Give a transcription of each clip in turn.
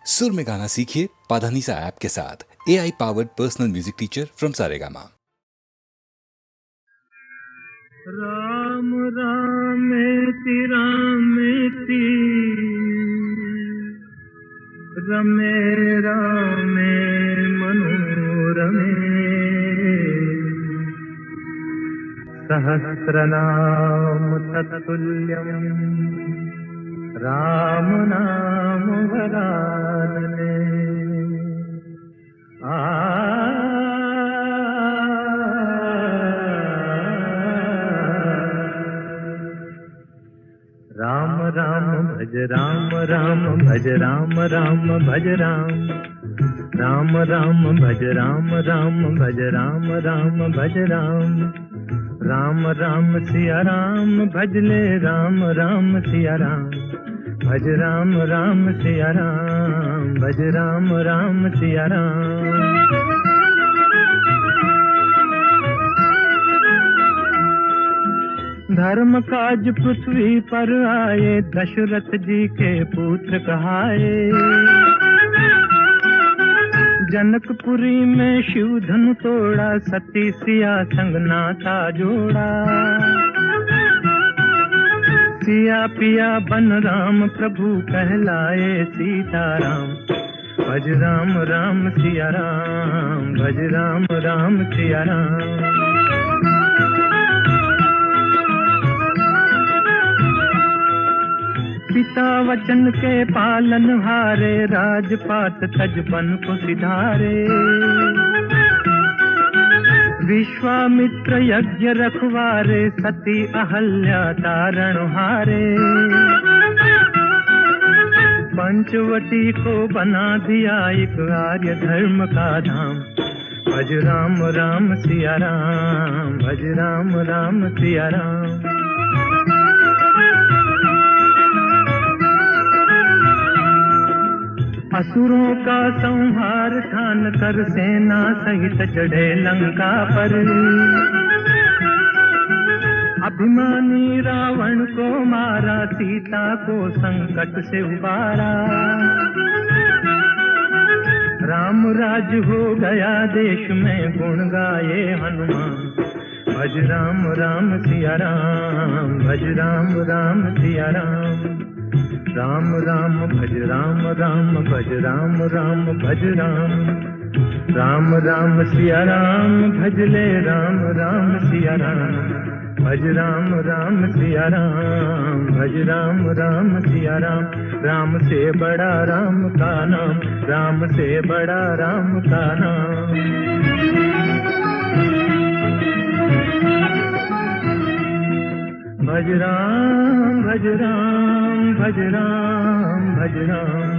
सुर में गाना सीखिए पाधानीसा ऐप के साथ। AI powered personal music teacher from Saregama. Ram रामेति रामेति रमे रामे मनोरमे सहस्रनाम तत्तुल्यं राम नाम वरानने। राम राम भज राम राम भज राम राम भज राम राम राम भज राम राम भज राम राम भज राम राम राम सिया राम भज ले राम राम सिया राम भज राम राम सिया राम भज राम राम सिया राम। धर्म काज पृथ्वी पर आए दशरथ जी के पुत्र कहाए। जनकपुरी में शिव धनु तोड़ा सती सिया संग नाता जोड़ा। सिया पिया बन राम प्रभु कहलाए सीताराम भज राम राम सिया राम भज राम राम सिया राम। पिता वचन के पालन हारे राजपाट तजबन को सिधारे। विश्वामित्र यज्ञ रखवारे सती अहल्या तारण हारे। पंचवटी को बना दिया एक आर्य धर्म का धाम भज राम राम सिया राम भज राम राम सिया राम। असुरों का संहार ठान कर सेना सहित चढ़े लंका पर। अभिमानी रावण को मारा सीता को संकट से उबारा। राम राज हो गया देश में गुण गाए हनुमान भज राम राम सिया राम भज राम राम सिया राम। राम राम भज राम राम भज राम राम भज राम राम राम सिया राम भज ले राम राम सिया राम भज राम राम सिया राम भज राम राम सिया राम। राम से बड़ा राम का नाम राम से बड़ा राम का नाम। भज राम भज राम भज राम भज राम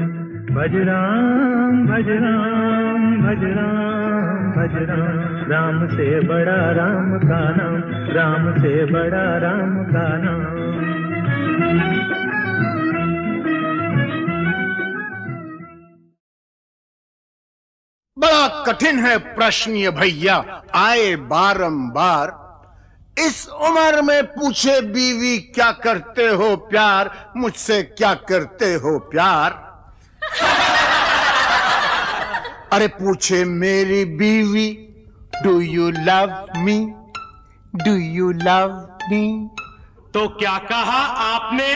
भज राम भज राम भज राम भज राम। राम से बड़ा राम का नाम राम से बड़ा राम का नाम। बड़ा कठिन है प्रश्न ये भैया आए बारंबार। इस उम्र में पूछे बीवी क्या करते हो प्यार, मुझसे क्या करते हो प्यार। अरे पूछे मेरी बीवी do you love me, do you love मी। तो क्या कहा आपने?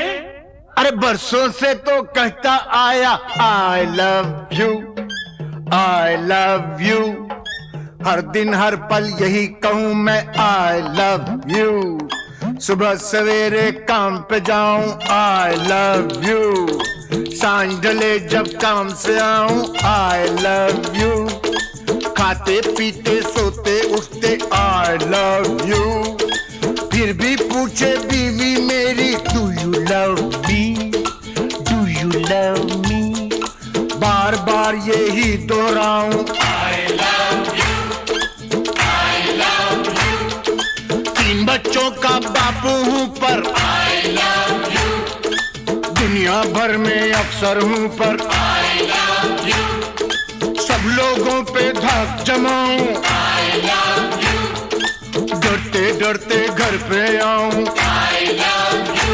अरे बरसों से तो कहता आया I love you, I love you. हर दिन हर पल यही कहूं मैं आई लव यू। सुबह सवेरे काम पे जाऊं आई लव यू। सांझ ढले जब काम से आऊं आई लव यू। खाते पीते सोते उठते आई लव यू। फिर भी पूछे बीवी मेरी do you love me, do you love me. बार बार यही दोहराऊं I love you, I love you. 3 बच्चों का बापू हूं पर आई लव यू। दुनिया भर में अफसर हूं पर आई लव यू। सब लोगों पे धाक जमाऊं आई लव यू। डरते डरते घर पे आऊं आई love you,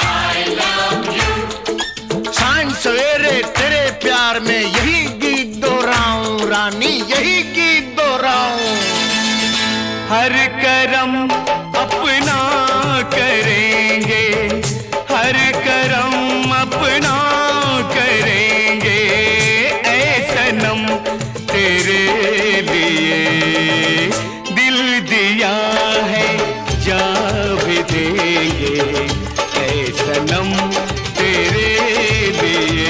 I love you. सांझ सवेरे तेरे प्यार में यही गीत दोहराऊं रानी, यही गीत दोहराऊं। हर करम अपना करेंगे, हर करम अपना करेंगे, ऐ सनम तेरे लिए दिल दिया है जान भी देंगे, ऐ सनम तेरे लिए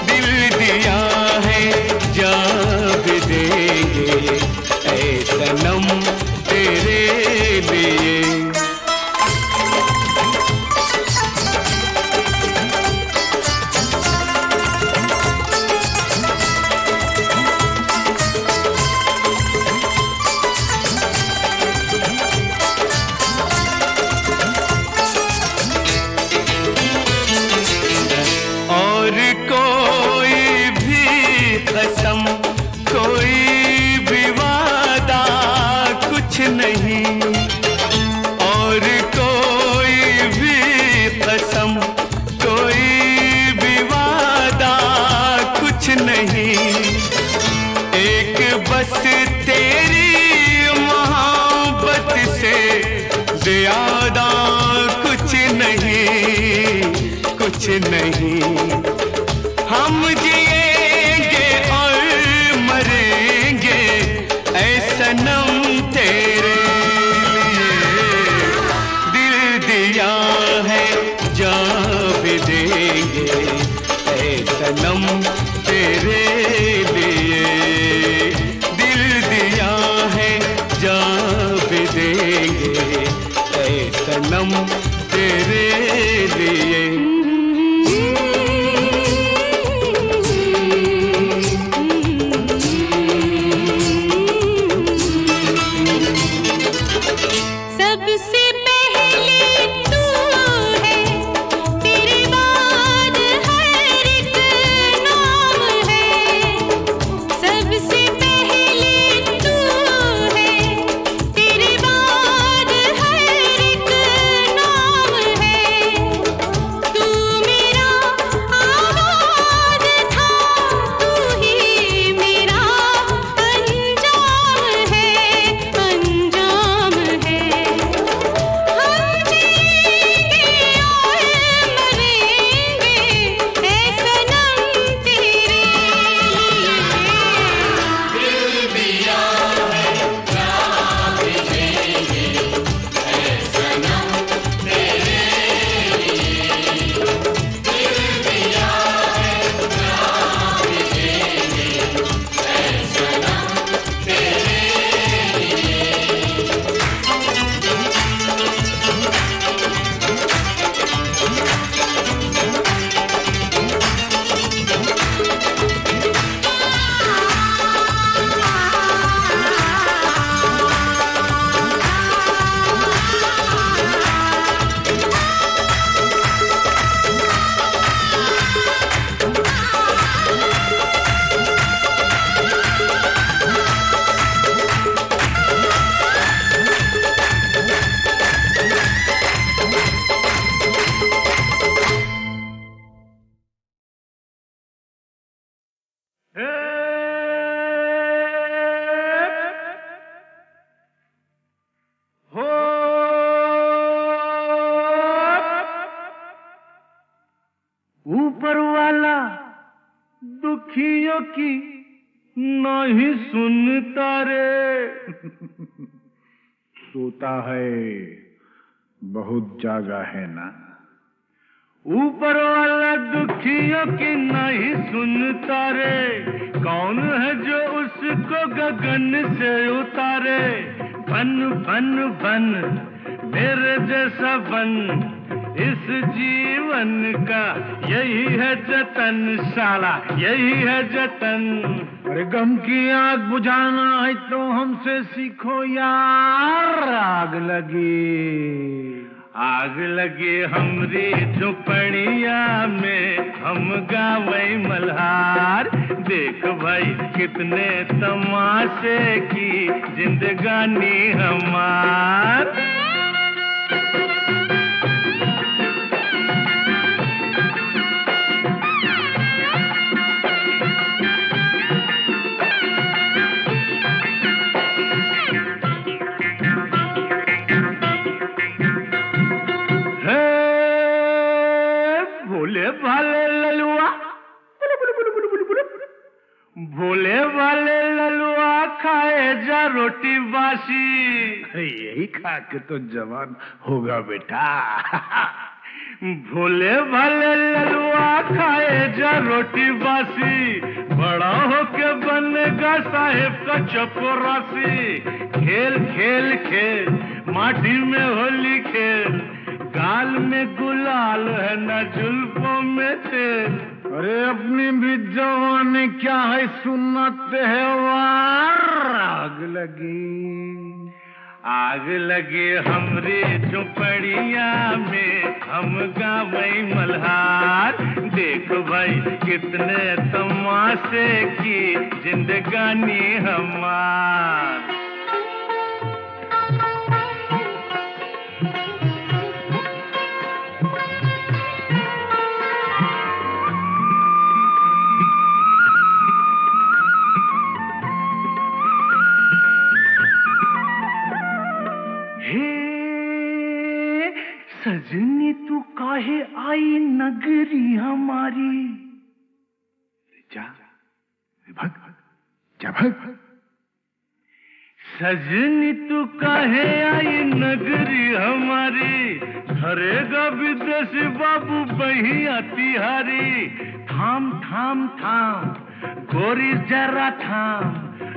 दिल दिया है जान भी देंगे, ऐ सनम तेरे लिए। और कोई भी कसम, कोई भी वादा कुछ नहीं, और कोई भी कसम, कोई भी वादा कुछ नहीं, एक बस तेरी मोहब्बत से ज्यादा कुछ नहीं, कुछ नहीं। हम जिएंगे और मरेंगे ऐ सनम तेरे लिए, दिल दिया है जान भी देंगे, ऐ सनम तेरे लिए दिल दिया है जान भी देंगे, ऐ सनम तेरे लिए। सबसे पहले तू है, तेरे बाद हर एक नाम है। सबसे पहले तू है, तेरे बाद हर एक नाम है। तू मेरा आगाज़ था, तू ही मेरा अंजाम है, अंजाम है। हम जिएंगे और मरेंगे ऐ सनम तेरे लिए, दिल दिया है जान भी देंगे, ऐ सनम तेरे लिए, दिल दिया है जान भी देंगे, ऐ सनम तेरे हो ऊपर वाला दुखियों की नहीं सुनता रे। सोता है बहुत जागा है ना, ऊपर वाला दुखियों की नहीं सुनता रे। कौन है जो उसको गगन से उतारे। बन बन बन मेरे जैसा बन, इस जीवन का यही है जतन, साला यही है जतन। अरे गम की आग बुझाना है तो हमसे सीखो यार। आग लगी हमरी झुपड़िया में, हम गावे मल्हार। देख भाई कितने तमाशे की जिंदगानी हमार। भोले वाले ललुआ खाए जा रोटी बासी। यही खा के तो जवान होगा बेटा। भोले भाले ललुआ खाए जा रोटी बासी, बड़ा होके बनेगा साहेब का चपरासी। खेल खेल खेल माटी में होली खेल, गाल में गुलाल है न जुल्फों में तेल। अरे अपनी भी जवानी क्या है सुनते है वार। आग लगी हमरे झुपड़िया में, हम गावई मल्हार। देख भाई कितने तमाशे की जिंदगानी हमार। सजनी तू काहे आई नगरी हमारी। जा भग। सजनी तू काहे आई नगरी हमारी, धरेगा विदेशी बाबू बहिया तिहारी। थाम थाम थाम गोरी जरा थाम,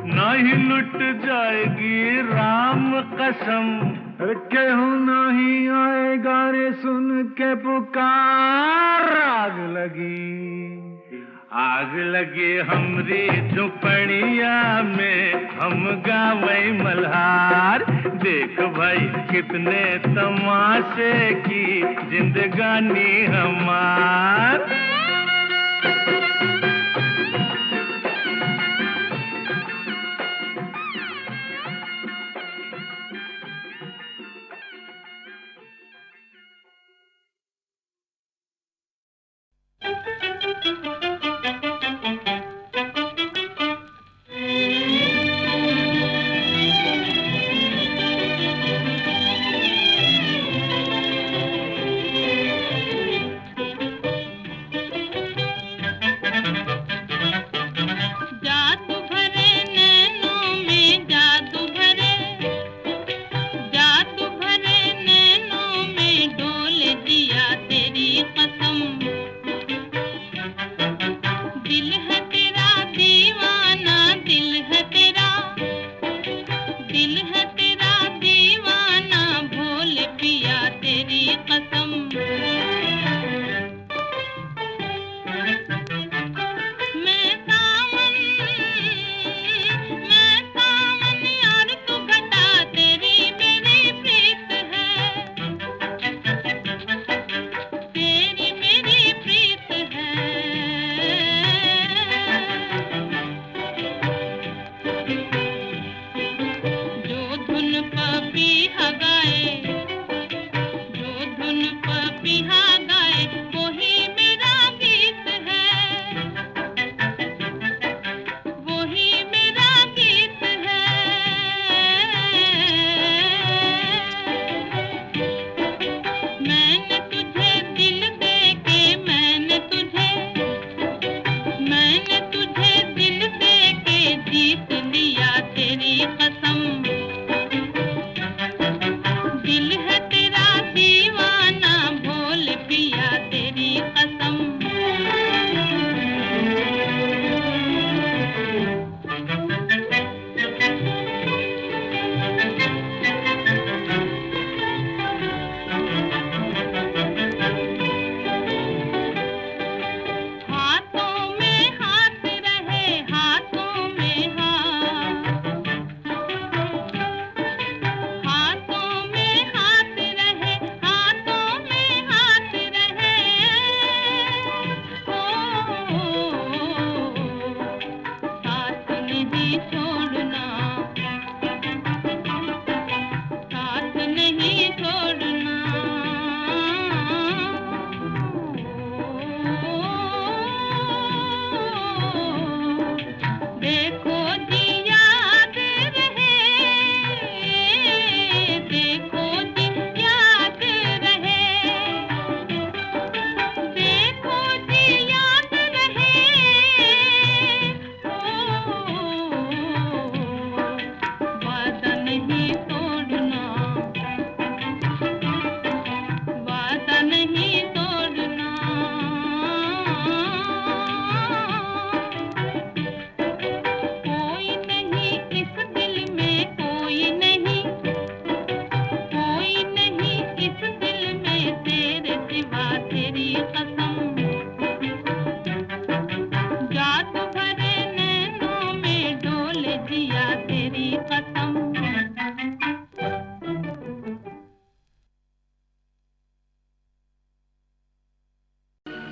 नहीं लुट जाएगी राम कसम। केहू नहीं आएगा रे सुन के पुकार। आग लगी हमरी झुपड़िया में, हम गावई मल्हार। देख भाई कितने तमाशे की जिंदगानी हमार।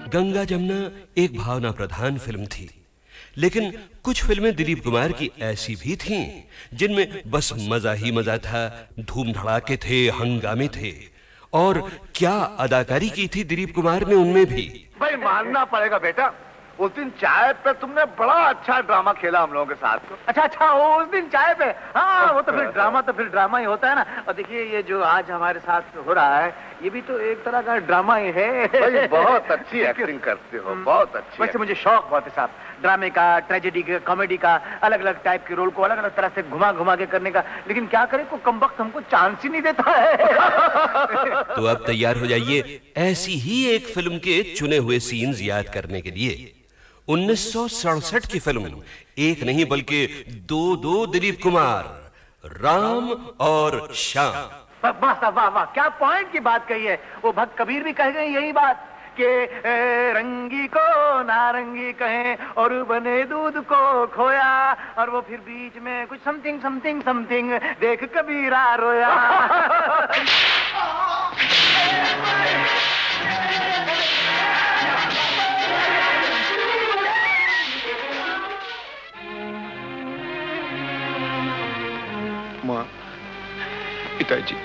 गंगा जमुना एक भावना प्रधान फिल्म थी, लेकिन कुछ फिल्में दिलीप कुमार की ऐसी भी थीं जिनमें बस मजा ही मजा था, धूम धड़ाके थे, हंगामे थे। और क्या अदाकारी की थी दिलीप कुमार ने उनमें भी। भाई मानना पड़ेगा बेटा, उस दिन चाय पे तुमने बड़ा अच्छा ड्रामा खेला हम लोगों के साथ। अच्छा उस दिन चाय पे, हाँ वो तो फिर ड्रामा ही होता है ना। और देखिए ये जो आज हमारे साथ हो रहा है ये भी तो एक तरह का ड्रामा ही है। भाई बहुत अच्छी एक्टिंग करते हो, बहुत अच्छी। वैसे मुझे शौक बहुत है साहब ड्रामे का, ट्रेजेडी का, कॉमेडी का, अलग अलग टाइप के रोल को अलग अलग तरह से घुमा घुमा के करने का। लेकिन क्या करें, को कमबख्त हमको चांस ही नहीं देता है। तो अब तैयार हो जाइए ऐसी ही एक फिल्म के चुने हुए सीन्स याद करने के लिए। 1967 की फिल्म, एक नहीं बल्कि दो दिलीप कुमार, राम और श्याम। वाह साहब वाह वाह, क्या पॉइंट की बात कही है। वो भक्त कबीर भी कह गए यही बात कि रंगी को नारंगी कहें और बने दूध को खोया, और वो फिर बीच में कुछ समथिंग समथिंग समथिंग देख कबीरा रोया। माँ, पिताजी,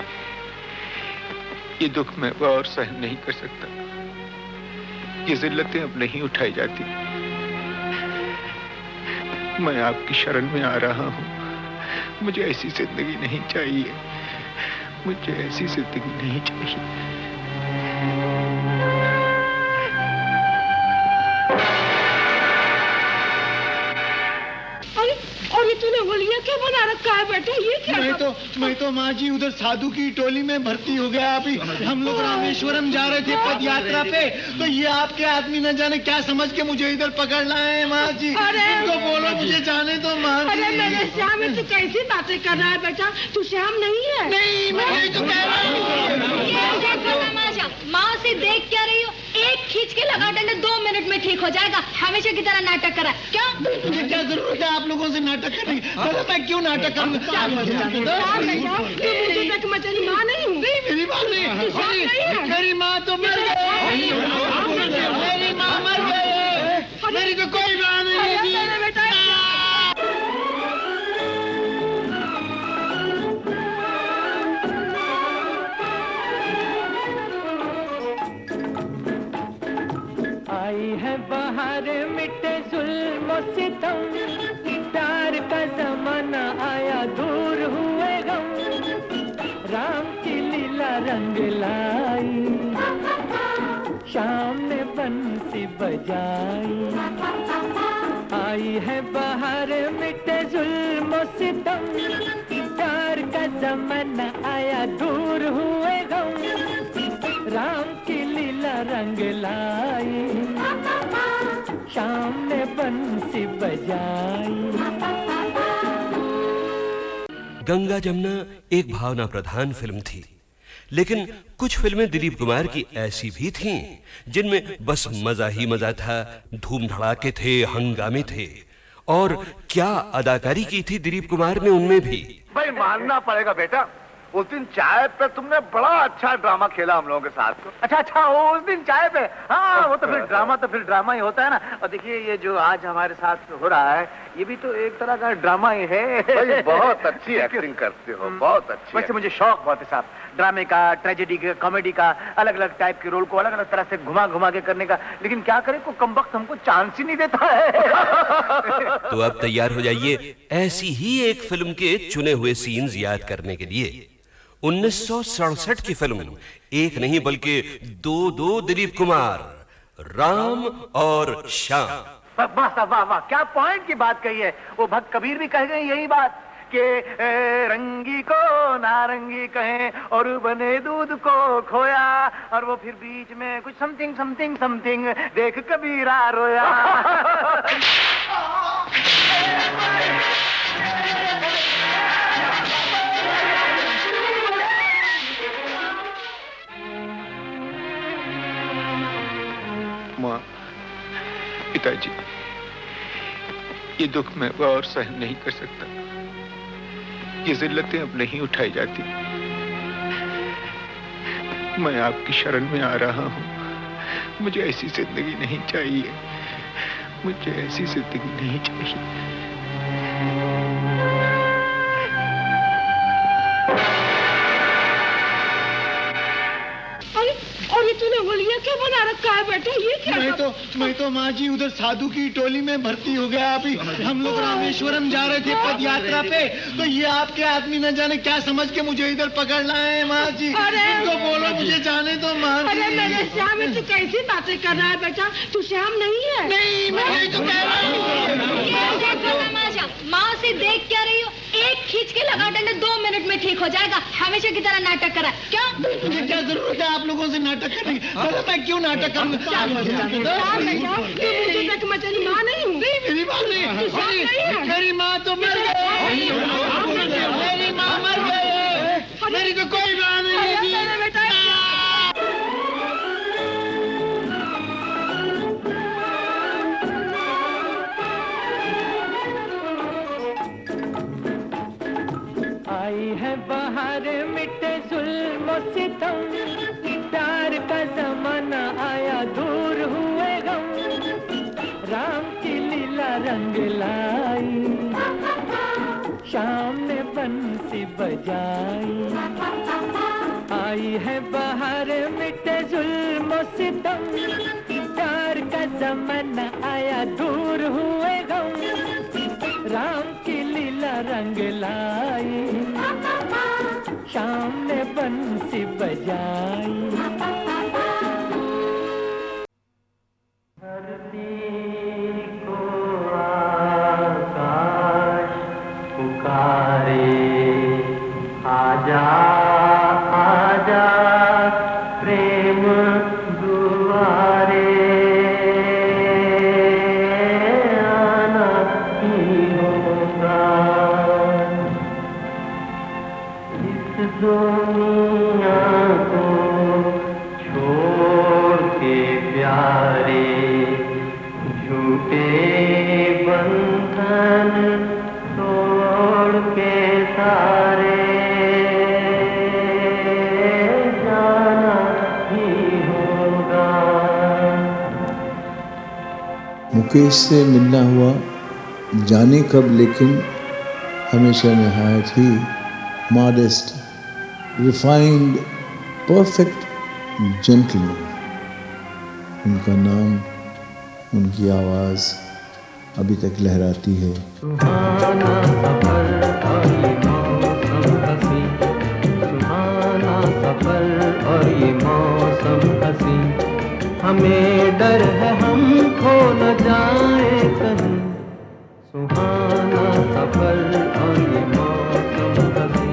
ये दुख मैं और सहन नहीं कर सकता। ये जिल्लतें अब नहीं उठाई जाती। मैं आपकी शरण में आ रहा हूँ। मुझे ऐसी जिंदगी नहीं चाहिए, मुझे ऐसी जिंदगी नहीं चाहिए। और ये तूने होलिया क्या बना रखा है बेटा, ये क्या? मैं तो माँ जी उधर साधु की टोली में भर्ती हो गया। अभी हम लोग रामेश्वरम जा रहे थे पद यात्रा पे, तो ये आपके आदमी न जाने क्या समझ के मुझे इधर पकड़ लाए हैं माँ जी। इनको बोलो मुझे जाने दो माँ जी। अरे मेरे श्याम, तू कैसी बातें कर रहा है बेटा? तू श्याम नहीं है। नहीं, मैं तो कह रहा हूँ। माँ से देख क्या रही हो? एक खींच के लगा डंडे 2 मिनट में ठीक हो जाएगा। हमेशा की तरह नाटक करा क्या? मुझे क्या जरूरत है आप लोगों से नाटक करने की? मैं क्यों नाटक करूँगा? मेरी माँ नहीं हूँ। मेरी माँ नहीं, मेरी माँ तो मर गई। मेरी माँ मर गई, मेरी तो कोई माँ नहीं है। आई है बाहर मिटे जुल्म सितम, प्यार का जमाना आया दूर हुए गम, राम की लीला रंग लाई, शाम ने बंसी बजाई। आई है बाहर मिटे जुल्म सितम, प्यार का जमाना आया दूर हुए गम, राम की लीला रंग लाई, शाम ने बंसी बजाई। गंगा जमुना एक भावना प्रधान फिल्म थी, लेकिन कुछ फिल्में दिलीप कुमार की ऐसी भी थीं जिनमें बस मजा ही मजा था, धूम धड़ाके थे, हंगामे थे। और क्या अदाकारी की थी दिलीप कुमार ने उनमें भी। भाई मानना पड़ेगा बेटा, उस दिन चाय पे तुमने बड़ा अच्छा ड्रामा खेला हम लोगों के साथ। अच्छा उस दिन चाय पे, हाँ वो तो फिर ड्रामा ही होता है ना। और देखिए ये जो आज हमारे साथ हो रहा है ये भी तो एक तरह का ड्रामा ही है। भाई बहुत अच्छी एक्टिंग करते हो, बहुत अच्छी। वैसे मुझे शौक बहुत है साहब ड्रामे का, ट्रेजेडी का, कॉमेडी का, अलग अलग टाइप के रोल को अलग अलग तरह से घुमा घुमा के करने का। लेकिन क्या करें, को कमबख्त हमको चांस ही नहीं देता है। तो अब तैयार हो जाइए ऐसी ही एक फिल्म के चुने हुए सीन्स याद करने के लिए। 1967 की फिल्म, एक नहीं बल्कि दो दिलीप कुमार, राम और श्याम। वाह साहब वाह वाह, क्या पॉइंट की बात कही है। वो भक्त कबीर भी कह गए यही बात कि रंगी को नारंगी कहें और बने दूध को खोया, और वो फिर बीच में कुछ समथिंग समथिंग समथिंग देख कबीरा रोया। माँ, पिताजी, ये दुख मैं और सहन नहीं कर सकता। ये जिल्लतें अब नहीं उठाई जाती। मैं आपकी शरण में आ रहा हूँ। मुझे ऐसी जिंदगी नहीं चाहिए, मुझे ऐसी जिंदगी नहीं चाहिए। और ये तूने होलिया क्या बना रखा है बेटा? ये क्या? मैं तो माँ जी उधर साधु की टोली में भर्ती हो गया। अभी हम लोग रामेश्वरम जा रहे थे पद यात्रा पे, तो ये आपके आदमी न जाने क्या समझ के मुझे इधर पकड़ लाए हैं माँ जी। इनको बोलो मुझे जाने दो माँ जी। अरे मेरे श्याम, तू कैसी बातें कर रहा है बेटा? तू श्याम नहीं है। नहीं, मैं नहीं तो कह रहा हूँ। माँ से देख क्या रही हो? एक खींच के लगा डंडा 2 मिनट में ठीक हो जाएगा। हमेशा की तरह नाटक करा क्या? मुझे क्या जरूरत है आप लोगों से नाटक करने की? मैं क्यों नाटक करूँ? मेरी माँ नहीं हूँ। मेरी माँ नहीं, मेरी माँ तो मर गई। मेरी माँ मर गई, मेरी तो कोई माँ नहीं है। बेटा आई है बाहर मिटे जुल्म सितम, प्यार का जमाना आया दूर हुए गम, राम की लीला रंग लाई, शाम ने बंसी बजाई। आई है बाहर मिटे जुल्म सितम, प्यार का जमाना आया दूर हुए गम, राम की लीला रंग लाई, शाम ने बंसी बजाई। धरती को आकाश पुकारे, आजा आजा प्रेम दुआरे, आना ही होगा इस दुनिया को छोड़ के प्यारे, झूठे बंधन तोड़ के सारे, जाना ही होगा। मुकेश से मिलना हुआ जाने कब, लेकिन हमेशा निहायत ही मॉडेस्ट, रिफाइंड, परफेक्ट जेंटलमैन। उनका नाम, उनकी आवाज़ अभी तक लहराती है। सुहाना सफर और ये मौसम हसी, सुहाना सफर और ये मौसम हसी, हमें डर है हम खो न जाए कहीं, सुहाना सफर और ये मौसम हसी।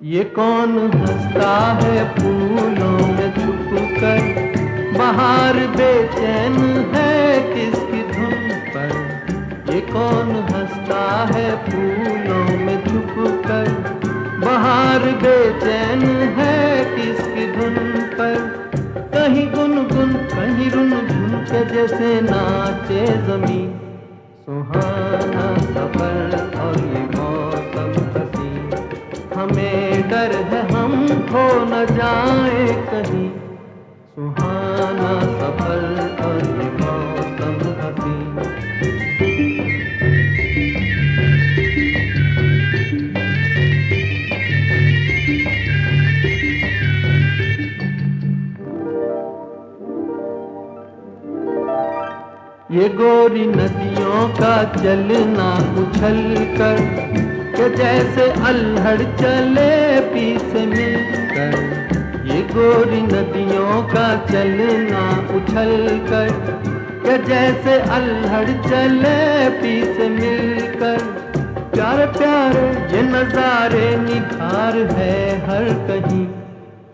ये कौन हंसता है फूलों में छुप कर, बाहर बेचैन है किसकी धुन पर। ये कौन हंसता है फूलों में छुप कर, बाहर बेचैन है किसकी धुन पर। कहीं गुनगुन कहीं रुनझुन के जैसे नाचे जमीन, सुहाना सफर और ये मौसम हसी, हमें डर है हम खो न जाए कहीं, सुहाना सफर और ये मौसम हसी। ये गोरी नदियों का चलना उछल कर, के जैसे अल्हड़ चले पीछे मिलकर। ये गोरी नदियों का चलना उछल कर, के जैसे अल्हड़ चले पीछे मिलकर। प्यारे प्यारे ये नजारे निखार है हर कहीं,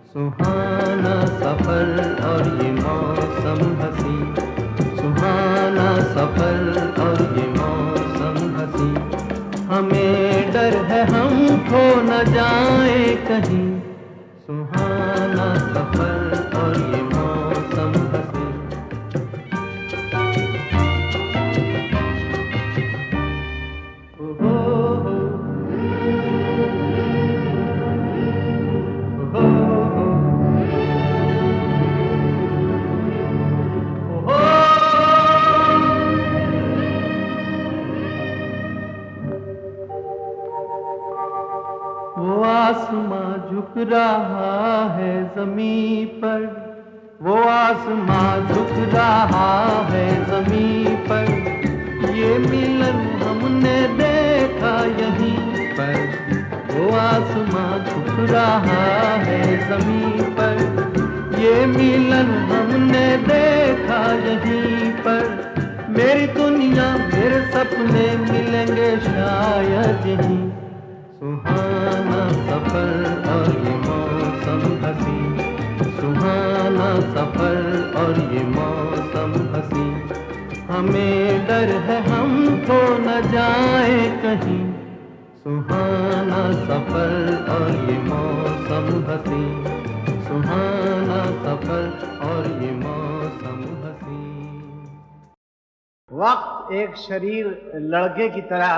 सुहाना सफर और ये मौसम हसी, सुहाना सफर और ये मौसम हसी, हमें डर है हम खो न जाए कहीं, सुहाना सफर और ये मौसम हसी। आसमां झुक रहा है ज़मीं पर, वो आसमां झुक रहा है ज़मीं पर, ये मिलन हमने देखा यहीं पर, वो आसमां झुक रहा है ज़मीं पर, ये मिलन हमने देखा यहीं पर, मेरी दुनिया मेरे सपने मिलेंगे शायद यहीं, सुहाना सफर और ये मौसम हसी, सुहाना सफर और ये मौसम हसी, हमें डर है हम खो न जाए कहीं, सुहाना सफर और ये मौसम हसी, सुहाना सफर और ये मौसम हसी। वक्त एक शरीर लड़के की तरह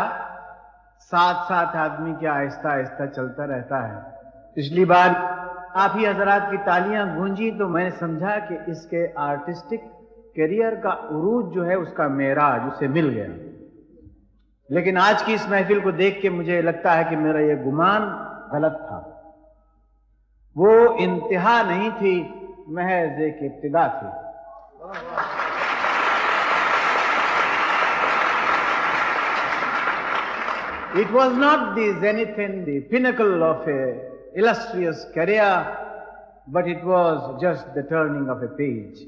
साथ साथ आदमी के आहिस्ता आहिस्ता चलता रहता है। पिछली बार आप ही हजरात की तालियां गूंजी तो मैंने समझा कि इसके आर्टिस्टिक करियर का उरूज जो है उसका मेराज उसे मिल गया, लेकिन आज की इस महफिल को देख के मुझे लगता है कि मेरा यह गुमान गलत था। वो इंतहा नहीं थी, महज एक इब्तिदा थी। It was not the zenith and the pinnacle of a illustrious career, but it was just the turning of a page.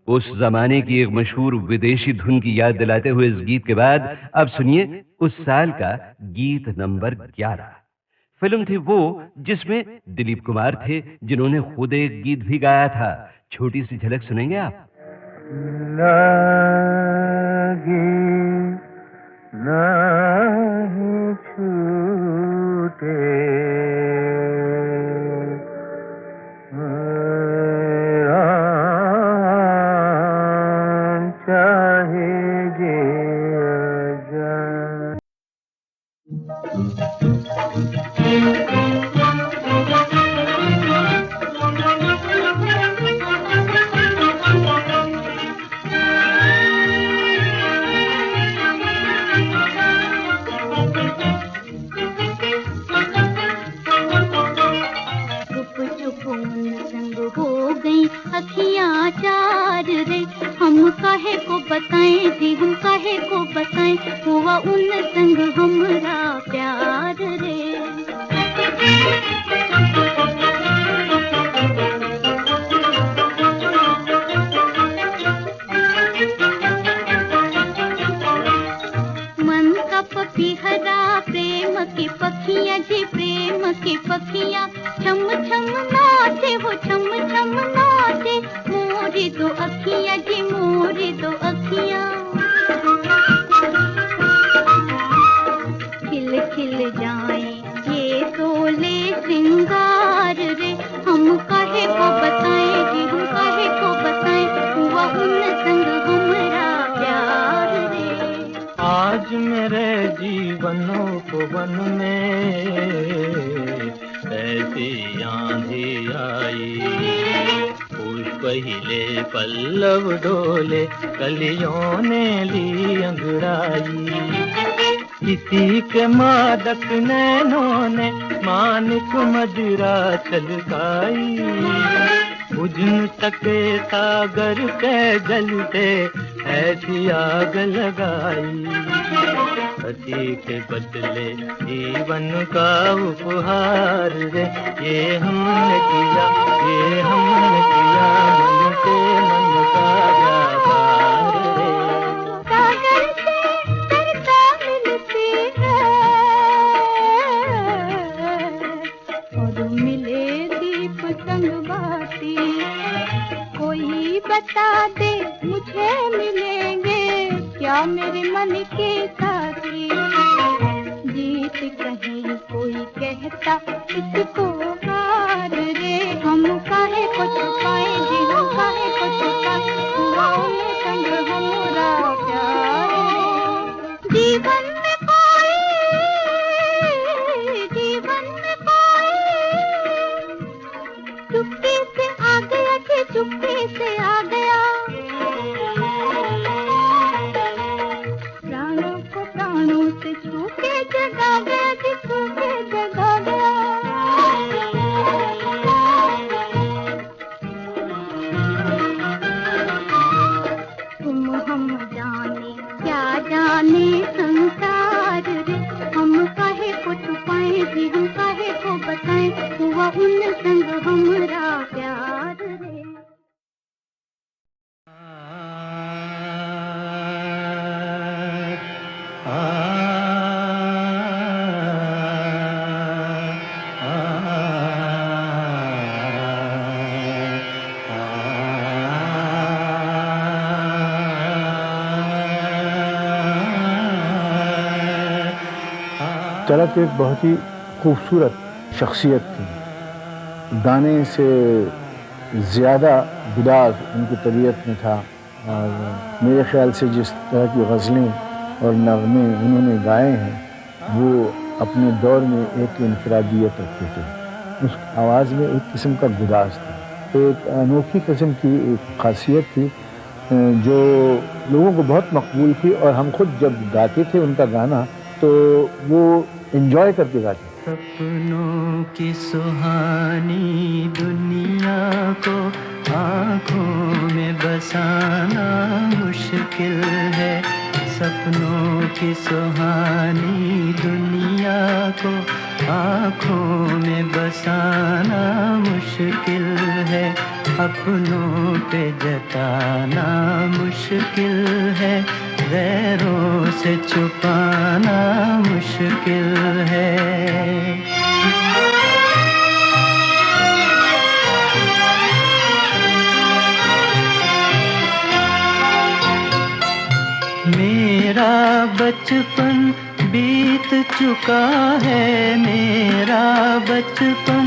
उस जमाने की एक मशहूर विदेशी धुन की याद दिलाते हुए इस गीत के बाद अब सुनिए उस साल का गीत नंबर 11। फिल्म थी वो जिसमें दिलीप कुमार थे, जिन्होंने खुद एक गीत भी गाया था। छोटी सी झलक सुनेंगे आप? लागी नहीं छूटे चाहे जे अखियाँ चार रे, हम काहे को बताएं जी, हम काहे को बताएं, हुआ उन संग हमरा प्यार रे। मन का पपीहरा प्रेम की पखियाँ जी, प्रेम की पखियाँ छम छम नाचे, वो छम छम नाचे, मोरी दो अखियाँ जी, मोरी दो अखियाँ खिल खिल जाएं ये तोले श्रृंगार रे, हम काहे को बताएं जी, हम काहे को बताएं, हुआ उन संग हमरा प्यार रे। आज मेरे जीवनोपवन में ऐसी आंधी आई, पुष्प हिले पल्लव डोले, कलियों ने ली अंगड़ाई, किसी के मादक नैनों ने मानिक मदिरा छलकाई, बुझ न सके सागर के जलते ऐसी आग लगाई, पति के बदले जीवन का उपहार रे, ये हमने किया, ये हमने किया, मन से मन का व्यापार रे। सागर से तरता मिलती है और मिले दीप संग बाती, कोई बता दे मुझे मिलेंगे क्या मेरे मन के साथी, जीत कहीं कोई कहता इसको हार रे, हम काहे को छुपाए जी, हम काहे को छुपाए, हुआ उन संग हमरा प्यार रे। जीवन में कोई, जीवन में कोई चुप्पी से आ गया कि चुप्पी से आ गया, तलत एक बहुत ही खूबसूरत शख्सियत थी। गाने से ज़्यादा गुदाज उनकी तबीयत में था और मेरे ख्याल से जिस तरह की गज़लें और नग़मे उन्होंने गाए हैं वो अपने दौर में एक इनफरादियत रखते थे। उस आवाज़ में एक किस्म का गुदाज था, एक अनोखी किस्म की एक ख़ासियत थी जो लोगों को बहुत मकबूल थी और हम खुद जब गाते थे उनका गाना तो वो एंजॉय करके गाते थे। सपनों की सुहानी दुनिया को आँखों में बसाना मुश्किल है। सपनों की सुहानी दुनिया को आँखों में बसाना मुश्किल है। अपनों पे जताना मुश्किल है, गैरों से छुपाना मुश्किल है। मेरा बचपन बीत चुका है, मेरा बचपन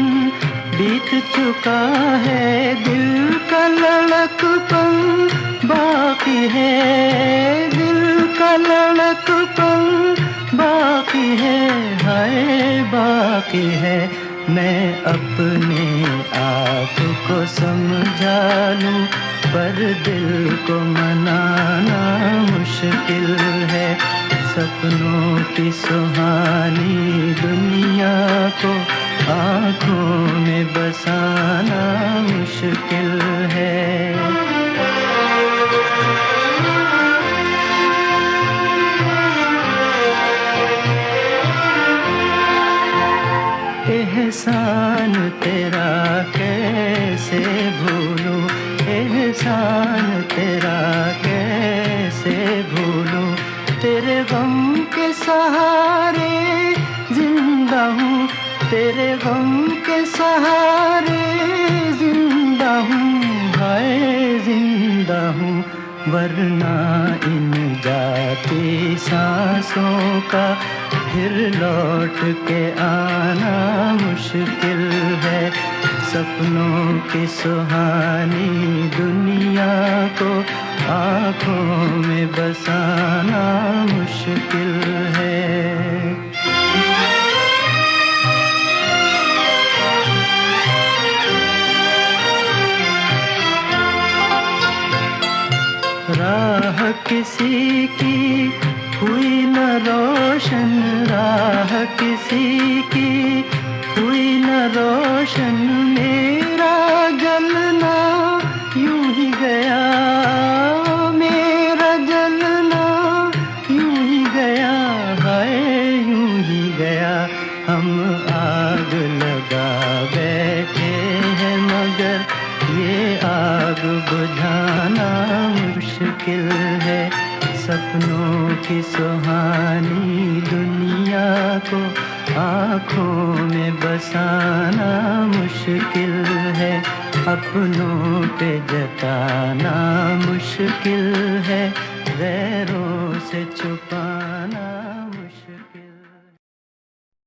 बीत चुका है, दिल का लड़कपन बाकी है, दिल का लड़कपन बाकी है, हाय बाकी है। मैं अपने आप को समझा लूं पर दिल को मनाना मुश्किल है। सपनों की सुहानी दुनिया को आँखों में बसाना मुश्किल है। एहसान तेरा कैसे भूलूं, एहसान तेरा कैसे भूलूं, तेरे गम के सहारे जिंदा हूँ, तेरे गम के सहारे जिंदा हूँ, हाय जिंदा हूँ। वरना इन जाती सांसों का फिर लौट के आना मुश्किल है। सपनों की सुहानी दुनिया को आँखों में बसाना मुश्किल है। राह किसी की हुई न रोशन, राह किसी की हुई न रोशन, मेरा जलना यूं ही गया, मेरा जलना यूं ही गया, हाय यूं ही गया। हम आग लगा बैठे हैं मगर ये आग बुझाना मुश्किल है। सपनों की सुहानी दुनिया को आँखों में बसाना मुश्किल है। अपनों पे जताना मुश्किल है, गैरों से छुपाना